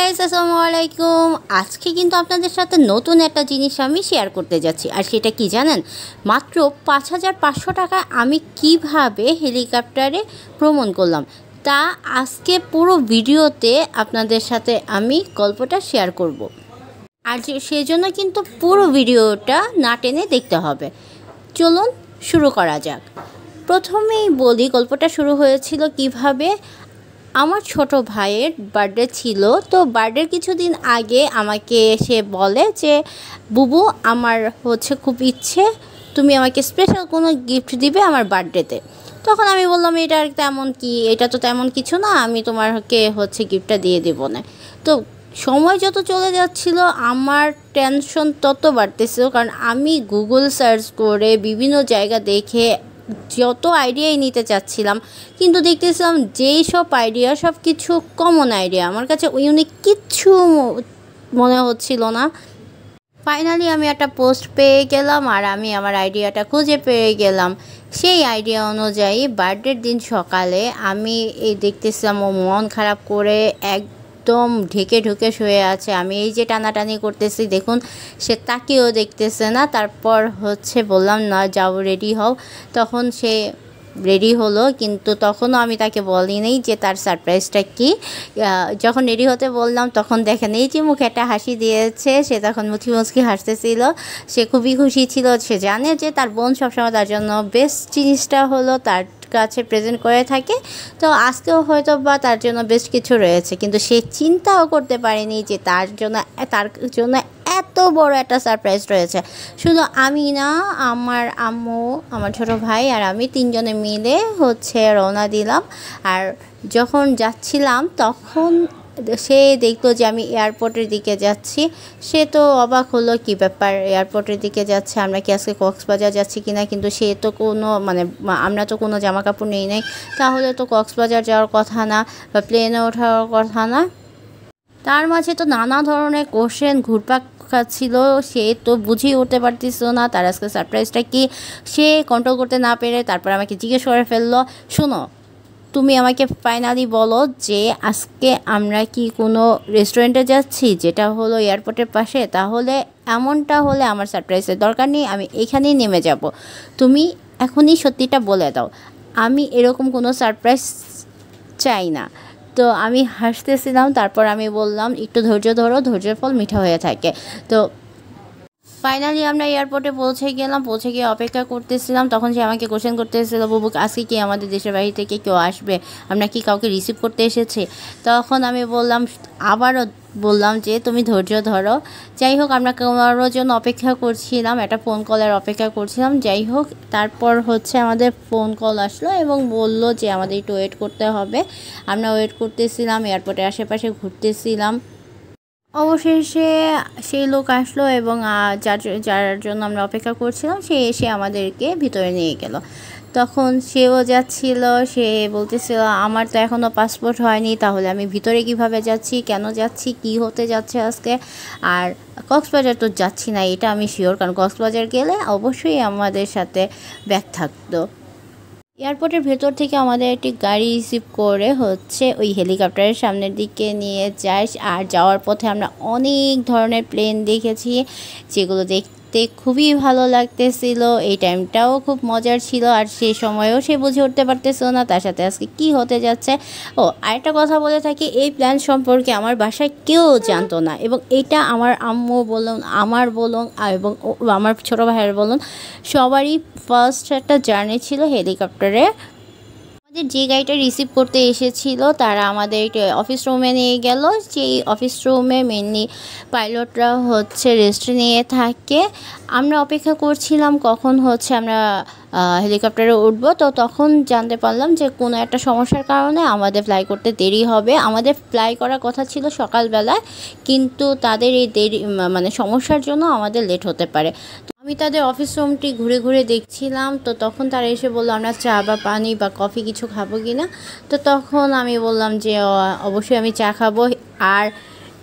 Guys, আসসালামু আলাইকুম। আজকে কিন্তু আপনাদের সাথে নতুন একটা জিনিস আমি শেয়ার করতে যাচ্ছি। আর সেটা কি জানেন? মাত্র ৫,৫০০ টাকায় আমি কিভাবে হেলিকপ্টারে ভ্রমণ করলাম, তা আজকে পুরো ভিডিওতে আপনাদের সাথে আমি গল্পটা শেয়ার করব। আর সেজন্য কিন্তু পুরো ভিডিওটা না টেনে দেখতে হবে। চলুন শুরু করা যাক। প্রথমেই বলি, গল্পটা শুরু হয়েছিল কিভাবে। আমার ছোট ভাইয়ের বার্থডে ছিল, তো বার্থডের কিছুদিন আগে আমাকে সে বলে যে বুবু, আমার খুব ইচ্ছে তুমি আমাকে স্পেশাল কোনো গিফট দিবে আমার বার্থডেতে। তখন আমি বললাম এটা তেমন কি, এটা তো তেমন কিছু না, আমি তোমাকে গিফটটা দিয়ে দেবো না। তো সময় যত চলে যাচ্ছিল আমার টেনশন তত বাড়তেছিল, কারণ আমি গুগল সার্চ করে বিভিন্ন জায়গা দেখে যত আইডিয়াই নিতে চাচ্ছিলাম, কিন্তু দেখতেছিলাম যেই সব আইডিয়া সব কিছু কমন আইডিয়া, আমার কাছে ইউনিক কিচ্ছু মনে হচ্ছিল না। ফাইনালি আমি একটা পোস্ট পেয়ে গেলাম আর আমি আমার আইডিয়াটা খুঁজে পেয়ে গেলাম। সেই আইডিয়া অনুযায়ী বার্থডের দিন সকালে আমি দেখতেছিলাম ও মন খারাপ করে একদম ঢেকে ঢুকে শুয়ে আছে। আমি এই যে টানাটানি করতেছি, দেখুন সে তাকিয়েও দেখতেছে না। তারপর বললাম না যাও রেডি হও। তখন সে রেডি হলো, কিন্তু তখনও আমি তাকে বলিনি যে তার সারপ্রাইজটা কি। যখন রেডি হতে বললাম তখন দেখেন এই যে মুখে একটা হাসি দিয়েছে, সে তখন মুচকি মুচকি হাসতেছিল। সে খুবই খুশি ছিল, সে জানে যে তার বোন সবসময় তার জন্য বেস্ট জিনিসটা তার কাছে প্রেজেন্ট করে থাকে। তো আজকেও হয়তো বা তার জন্য বেশ কিছু রয়েছে, কিন্তু সে চিন্তাও করতে পারেনি যে তার জন্য এত বড় একটা সারপ্রাইজ রয়েছে। শুধু আমি না, আমার আম্মু, আমার ছোট ভাই আর আমি তিনজনে মিলে রওনা দিলাম। আর যখন যাচ্ছিলাম তখন সে দেখলো যে আমি এয়ারপোর্টের দিকে যাচ্ছি। সে তো অবাক হলো, কি ব্যাপার এয়ারপোর্টের দিকে যাচ্ছে, আমরা কি আজকে কক্সবাজার যাচ্ছি কিনা। কিন্তু সে তো আমরা তো কোনো জামা কাপড় নেই নাই, তাহলে তো কক্সবাজার যাওয়ার কথা না বা প্লেনে ওঠার কথা না। তার মাঝে তো নানা ধরনের কোশ্চেন ঘুরপাক খাচ্ছিল, সে তো বুঝেই উঠতে পারতেছিল না তার আজকে সারপ্রাইজটা কি। সে কন্ট্রোল করতে না পেরে তারপর আমাকে জিজ্ঞেস করে ফেললো, শোনো তুমি আমাকে ফাইনালি বলো যে আজকে আমরা কি কোনো রেস্টুরেন্টে যাচ্ছি যেটা এয়ারপোর্টের পাশে, তাহলে এমনটা হলে আমার সারপ্রাইজের দরকার নেই, আমি এখানেই নেমে যাব। তুমি এখনই সত্যিটা বলে দাও, আমি এরকম কোনো সারপ্রাইজ চাই না। তো আমি হাসতেছিলাম। তারপর আমি বললাম একটু ধৈর্য ধরো, ধৈর্যের ফল মিঠা হয়ে থাকে। তো ফাইনালি আমরা এয়ারপোর্টে পৌঁছে গেলাম। পৌঁছে গিয়ে অপেক্ষা করতেছিলাম। তখন সে আমাকে কোশ্চেন করতেছিল, বুবু আজকে কি আমাদের দেশের বাড়ি থেকে কেউ আসবে, আমরা কি কাউকে রিসিভ করতে এসেছি। তখন আমি আবারও বললাম যে তুমি ধৈর্য ধরো। যাই হোক, আমরা কারোর জন্য অপেক্ষা করছিলাম, একটা ফোন কলের অপেক্ষা করছিলাম। যাই হোক, তারপর আমাদের ফোন কল আসলো এবং বলল যে আমাদের একটু ওয়েট করতে হবে। আমরা ওয়েট করতেছিলাম, এয়ারপোর্টের আশেপাশে ঘুরতেছিলাম। অবশেষে সেই লোক আসলো এবং যার জন্য আমরা অপেক্ষা করছিলাম সে এসে আমাদেরকে ভিতরে নিয়ে গেল। তখন সেও যাচ্ছিল, সে বলতেছিল আমার তো এখনও পাসপোর্ট হয়নি, তাহলে আমি ভিতরে কিভাবে যাচ্ছি, কেন যাচ্ছি, কি হতে যাচ্ছে আজকে। আর কক্সবাজার তো যাচ্ছি না এটা আমি শিওর, কারণ কক্সবাজার গেলে অবশ্যই আমাদের সাথে ব্যাগ থাকতো। এয়ারপোর্টের ভেতর থেকে আমাদের একটি গাড়ি রিসিভ করে ওই হেলিকপ্টারের সামনের দিকে নিয়ে যায়। আর যাওয়ার পথে আমরা অনেক ধরনের প্লেন দেখেছি, যেগুলো দেখতে খুবই ভালো লাগতেছিল। এই টাইমটাও খুব মজার ছিল, আর সেই সময়েও সে বুঝে উঠতে পারতেছিল না তার সাথে আজকে কি হতে যাচ্ছে। আরেকটা কথা বলে থাকি, এই প্ল্যান সম্পর্কে আমার বাসায় কেউ জানতো না, এবং এটা আমার আম্মু বলুন, আমার বলুন, এবং আমার ছোটো ভাইয়ের বলুন, সবারই ফার্স্ট একটা জার্নি ছিল হেলিকপ্টারে। আমাদের যে গাড়িটা রিসিভ করতে এসেছিল তারা আমাদের অফিস রুমে নিয়ে গেল। সেই অফিস রুমে মেনলি পাইলটরা রেস্ট নিয়ে থাকে। আমরা অপেক্ষা করছিলাম কখন আমরা হেলিকপ্টারে উঠবো। তো তখন জানতে পারলাম যে কোনো একটা সমস্যার কারণে আমাদের ফ্লাই করতে দেরি হবে। আমাদের ফ্লাই করার কথা ছিল সকালবেলায়, কিন্তু তাদের এই দেরি সমস্যার জন্য আমাদের লেট হতে পারে। আমি তাদের অফিস রুমটি ঘুরে ঘুরে দেখছিলাম। তো তখন তারা এসে বললো আমরা চা বা পানি বা কফি কিছু খাবো কি না। তো তখন আমি বললাম যে অবশ্যই আমি চা খাবো। আর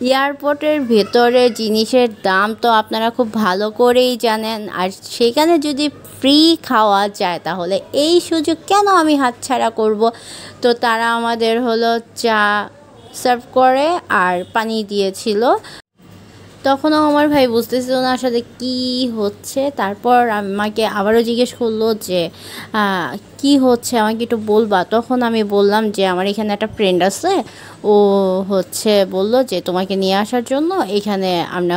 এয়ারপোর্টের ভেতরে জিনিসের দাম তো আপনারা খুব ভালো করেই জানেন, আর সেখানে যদি ফ্রি খাওয়া যায় তাহলে এই সুযোগ কেন আমি হাতছাড়া করব। তো তারা আমাদের চা সার্ভ করে আর পানি দিয়েছিল। তখনও আমার ভাই বুঝতেছিল না আসলে কী হচ্ছে। তারপর আমাকে আবারও জিজ্ঞেস করলো যে কি হচ্ছে, আমাকে একটু বলবা। তখন আমি বললাম যে আমার এখানে একটা ফ্রেন্ড আছে, ও বললো যে তোমাকে নিয়ে আসার জন্য এখানে আমরা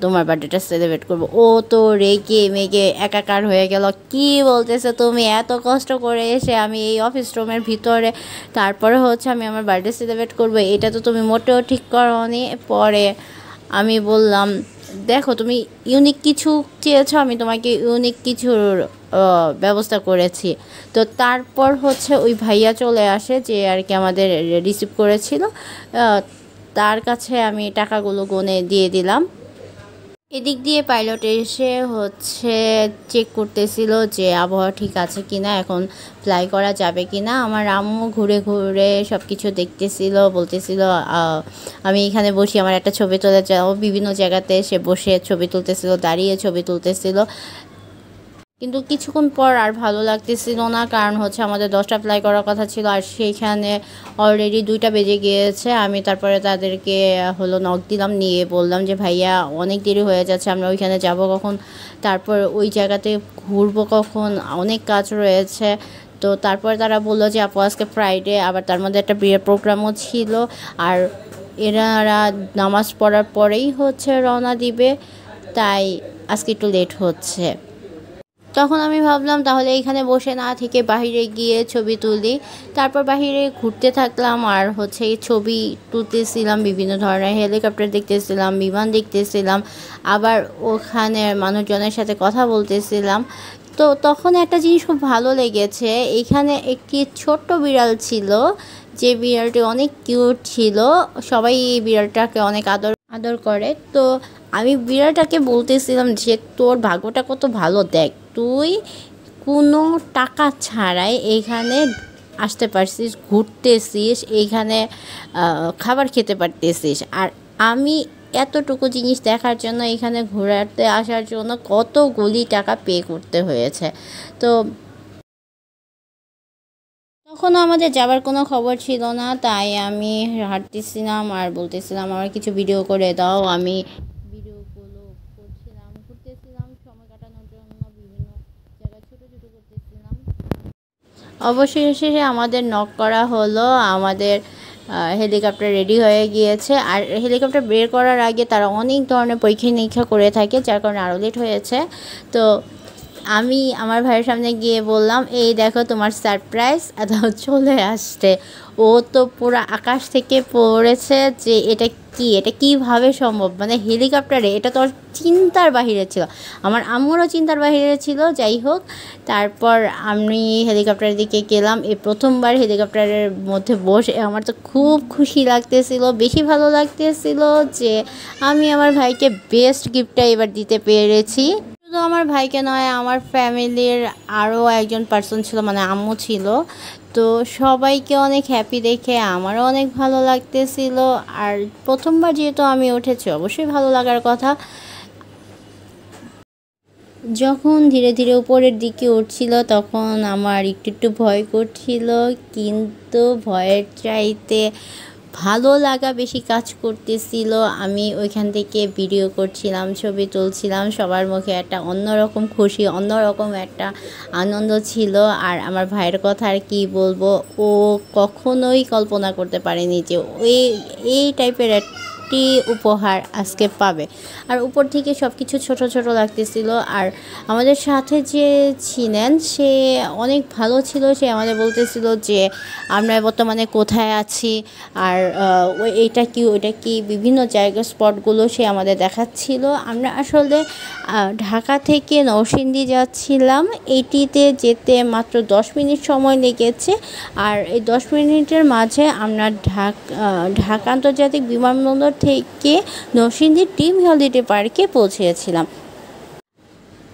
তোমার বার্থডেটা সেলিব্রেট করবো। ও তো রেগে মেগে একাকার হয়ে গেল, কি বলতেছে তুমি, এত কষ্ট করে এসে আমি এই অফিস রুমের ভিতরে তারপরে আমি আমার বার্থডে সেলিব্রেট করবো, এটা তো তুমি মোটেও ঠিক করোনি। পরে আমি বললাম দেখো তুমি ইউনিক কিছু চেয়েছো, আমি তোমাকে ইউনিক কিছুর ব্যবস্থা করেছি। তো তারপর ওই ভাইয়া চলে আসে যে আর কি আমাদের রিসিভ করেছিল, তার কাছে আমি টাকাগুলো গুনে দিয়ে দিলাম। এদিক দিয়ে পাইলট এসে চেক করতেছিল যে আবহাওয়া ঠিক আছে কিনা, এখন ফ্লাই করা যাবে কিনা। আমার আম্মু ঘুরে ঘুরে সব কিছু দেখতেছিল, বলতেছিল আমি এখানে বসি, আমার একটা ছবি তোলা যাও। বিভিন্ন জায়গাতে সে বসে ছবি তুলতেছিল, দাঁড়িয়ে ছবি তুলতেছিল। কিন্তু কিছুক্ষণ পর আর ভালো লাগতেছিল না, কারণ আমাদের 10টা ফ্লাই করার কথা ছিল আর সেইখানে অলরেডি 2টা বেজে গিয়েছে। আমি তারপরে তাদেরকে নক দিলাম, নিয়ে বললাম যে ভাইয়া অনেক দেরি হয়ে যাচ্ছে, আমরা ওইখানে যাব কখন, তারপর ওই জায়গাতে ঘুরবো কখন, অনেক কাজ রয়েছে। তো তারপর তারা বললো যে আপু আজকে ফ্রাইডে, আবার তার মধ্যে একটা বিয়ের প্রোগ্রামও ছিল, আর এনারা নামাজ পড়ার পরেই রওনা দিবে, তাই আজকে একটু লেট হচ্ছে। তখন আমি ভাবলাম তাহলে এইখানে বসে না থেকে বাহিরে গিয়ে ছবি তুলি। তারপর বাহিরে ঘুরতে থাকলাম আর ছবি তুলতেছিলাম, বিভিন্ন ধরনের হেলিকপ্টার দেখতেছিলাম, বিমান দেখতেছিলাম, আবার ওখানে মানুষজনের সাথে কথা বলতেছিলাম। তো তখন একটা জিনিস খুব ভালো লেগেছে, এখানে একটি ছোট্ট বিড়াল ছিল, যে বিড়ালটি অনেক কিউট ছিল, সবাই এই বিড়ালটাকে অনেক আদর করে। তো আমি বিড়ালটাকে বলতেছিলাম যে তোর ভাগ্যটা কত ভালো, দেখ তুই কোনো টাকা ছাড়াই এখানে আসতে পারছিস, ঘুরতেছিস, এইখানে খাবার খেতে পারতেছিস, আর আমি এতটুকু জিনিস দেখার জন্য এখানে ঘোরাতে আসার জন্য কতগুলি টাকা পে করতে হয়েছে। তো তখনও আমাদের যাবার কোনো খবর ছিল না, তাই আমি হাঁটতেছিলাম আর বলতেছিলাম আমার কিছু ভিডিও করে দাও। আমি ভিডিওগুলো করছিলাম, ঘুরতেছিলাম, সময় কাটানোর জন্য বিভিন্ন জায়গায় ছোটো ছোটো করতেছিলাম। অবশেষে আমাদের নক করা হলো, আমাদের হেলিকপ্টার রেডি হয়ে গিয়েছে। আর হেলিকপ্টার বের করার আগে তারা অনেক ধরনের পরীক্ষা নিরীক্ষা করে থাকে, যার কারণে আরও লেট হয়েছে। তো আমি আমার ভাইয়ের সামনে গিয়ে বললাম এই দেখো তোমার সারপ্রাইজ, চলে আসছে। ও তো পুরো আকাশ থেকে পড়েছে যে এটা কীভাবে সম্ভব, মানে হেলিকপ্টারে, এটা তো চিন্তার বাহিরে ছিল। আমার আম্মুরও চিন্তার বাহিরে ছিল। যাই হোক, তারপর আমি হেলিকপ্টারের দিকে গেলাম। এই প্রথমবার হেলিকপ্টারের মধ্যে বসে আমার তো খুব খুশি লাগতেছিল, বেশি ভালো লাগতেছিল যে আমি আমার ভাইকে বেস্ট গিফটটা এবার দিতে পেরেছি। শুধু আমার ভাইকে নয়, আমার ফ্যামিলির আরও একজন পার্সন ছিল, মানে আম্মু ছিল। তো সবাইকে অনেক হ্যাপি দেখে আমারও অনেক ভালো লাগতেছিল। আর প্রথমবার যেহেতু আমি উঠেছি, অবশ্যই ভালো লাগার কথা। যখন ধীরে ধীরে উপরের দিকে উঠছিল তখন আমার একটু একটু ভয় করছিল, কিন্তু ভয়ের চাইতে ভালো লাগা বেশি কাজ করতেছিল। আমি ওইখান থেকে ভিডিও করছিলাম, ছবি তুলছিলাম, সবার মুখে একটা অন্যরকম খুশি, অন্যরকম একটা আনন্দ ছিল। আর আমার ভাইয়ের কথা আর কী বলবো, ও কখনোই কল্পনা করতে পারেনি যে এই টাইপের একটি উপহার আজকে পাবে। আর উপর থেকে সব কিছু ছোটো ছোটো লাগতেছিল। আর আমাদের সাথে যে ছিলেন সে অনেক ভালো ছিল, সে আমাদের বলতেছিল যে আমরা বর্তমানে কোথায় আছি, আর এইটা কি ওইটা কি, বিভিন্ন জায়গার স্পটগুলো সে আমাদের দেখাচ্ছিল। আমরা আসলে ঢাকা থেকে নরসিংদী যাচ্ছিলাম, এটিতে যেতে মাত্র 10 মিনিট সময় লেগেছে। আর এই 10 মিনিটের মাঝে আমরা ঢাকা আন্তর্জাতিক বিমানবন্দর থেকে নরসিংদী ড্রিম হলিডে পার্কে পৌঁছেছিলাম।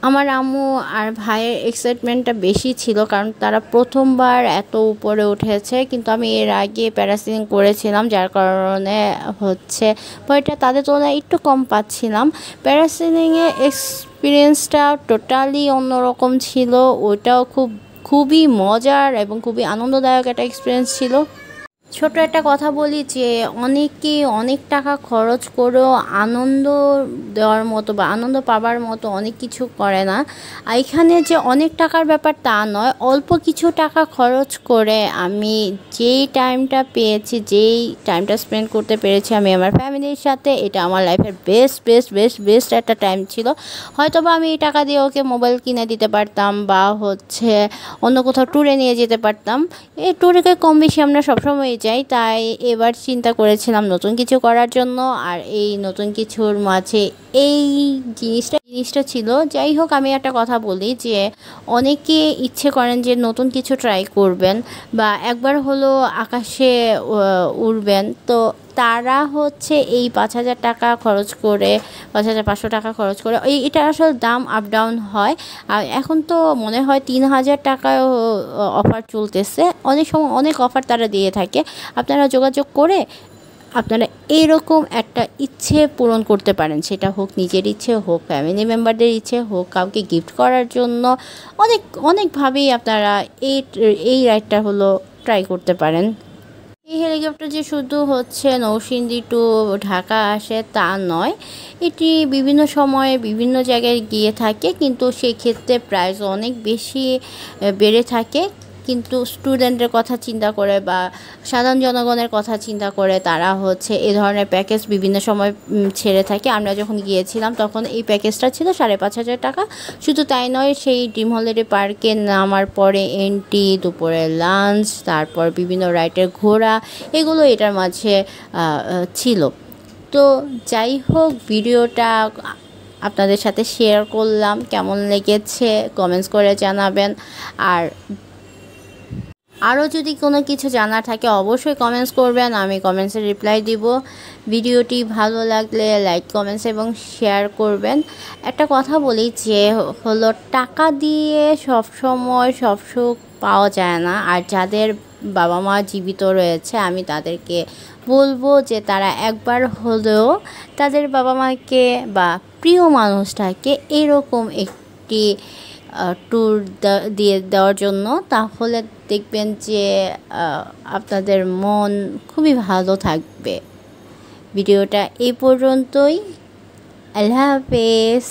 আমার আম্মু আর ভাইয়ের এক্সাইটমেন্টটা বেশি ছিল, কারণ তারা প্রথমবার এত উপরে উঠেছে, কিন্তু আমি এর আগে প্যারাসেলিং করেছিলাম, যার কারণে ভয়টা তাদের তুলনায় একটু কম পাচ্ছিলাম। প্যারাসেলিংয়ের এক্সপিরিয়েন্সটা টোটালি অন্যরকম ছিল, ওটাও খুবই মজার এবং খুবই আনন্দদায়ক একটা এক্সপিরিয়েন্স ছিল। ছোট একটা কথা বলি যে অনেকে অনেক টাকা খরচ করেও আনন্দ দেওয়ার মতো বা আনন্দ পাবার মতো অনেক কিছু করে না। এখানে যে অনেক টাকার ব্যাপার তা নয়, অল্প কিছু টাকা খরচ করে আমি যেই টাইমটা পেয়েছি, যেই টাইমটা স্পেন্ড করতে পেরেছি আমি আমার ফ্যামিলির সাথে, এটা আমার লাইফের বেস্ট একটা টাইম ছিল। হয়তো বা আমি এই টাকা দিয়ে ওকে মোবাইল কিনে দিতে পারতাম বা অন্য কোথাও ট্যুরে নিয়ে যেতে পারতাম। এই ট্যুরে কম বেশি আমরা সবসময় যাই, তাই এবার চিন্তা করেছিলাম নতুন কিছু করার জন্য। আর এই নতুন কিছুর মাঝে এই জিনিসটা ছিল। যাই হোক, আমি একটা কথা বলি যে অনেকে ইচ্ছে করেন যে নতুন কিছু ট্রাই করবেন বা একবার হলো আকাশে উড়বেন, তো তারা এই 5,000 টাকা খরচ করে, 5,500 টাকা খরচ করে, এটা আসলে দাম আপ ডাউন হয়। আর এখন তো মনে হয় 3,000 টাকায় অফার চলতেছে, অনেক সময় অনেক অফার তারা দিয়ে থাকে। আপনারা যোগাযোগ করে আপনারা এরকম একটা ইচ্ছে পূরণ করতে পারেন, সেটা হোক নিজের ইচ্ছে, হোক ফ্যামিলি মেম্বারদের ইচ্ছে, হোক কাউকে গিফট করার জন্য। অনেকভাবেই আপনারা এই রাইডটা ট্রাই করতে পারেন। এই হেলিকপ্টার যে শুধু নরসিংদী টু ঢাকা আসে তা নয়, এটি বিভিন্ন সময়ে বিভিন্ন জায়গায় গিয়ে থাকে, কিন্তু সেই ক্ষেত্রে প্রাইস অনেক বেশি বেড়ে থাকে। কিন্তু স্টুডেন্টের কথা চিন্তা করে বা সাধারণ জনগণের কথা চিন্তা করে তারা এ ধরনের প্যাকেজ বিভিন্ন সময় ছেড়ে থাকে। আমরা যখন গিয়েছিলাম তখন এই প্যাকেজটা ছিল 5,500 টাকা। শুধু তাই নয়, সেই ড্রিম হলিডে পার্কে নামার পরে এন্ট্রি, দুপুরের লাঞ্চ, তারপর বিভিন্ন রাইডের ঘোরা, এগুলো এটার মাঝে ছিল। তো যাই হোক, ভিডিওটা আপনাদের সাথে শেয়ার করলাম, কেমন লেগেছে কমেন্টস করে জানাবেন। আর আরও যদি কোনো কিছু জানার থাকে অবশ্যই কমেন্টস করবেন, আমি কমেন্টসে রিপ্লাই দিব। ভিডিওটি ভালো লাগলে লাইক, কমেন্টস এবং শেয়ার করবেন। একটা কথা বলি যে টাকা দিয়ে সবসময় সব সুখ পাওয়া যায় না। আর যাদের বাবা মা জীবিত রয়েছে, আমি তাদেরকে বলবো যে তারা একবার হলেও তাদের বাবা মাকে বা প্রিয় মানুষটাকে এরকম একটি ট্যুর দিয়ে দেওয়ার জন্য, তাহলে দেখবেন যে আপনাদের মন খুবই ভালো থাকবে। ভিডিওটা এই পর্যন্তই। আল্লাহ হাফেজ।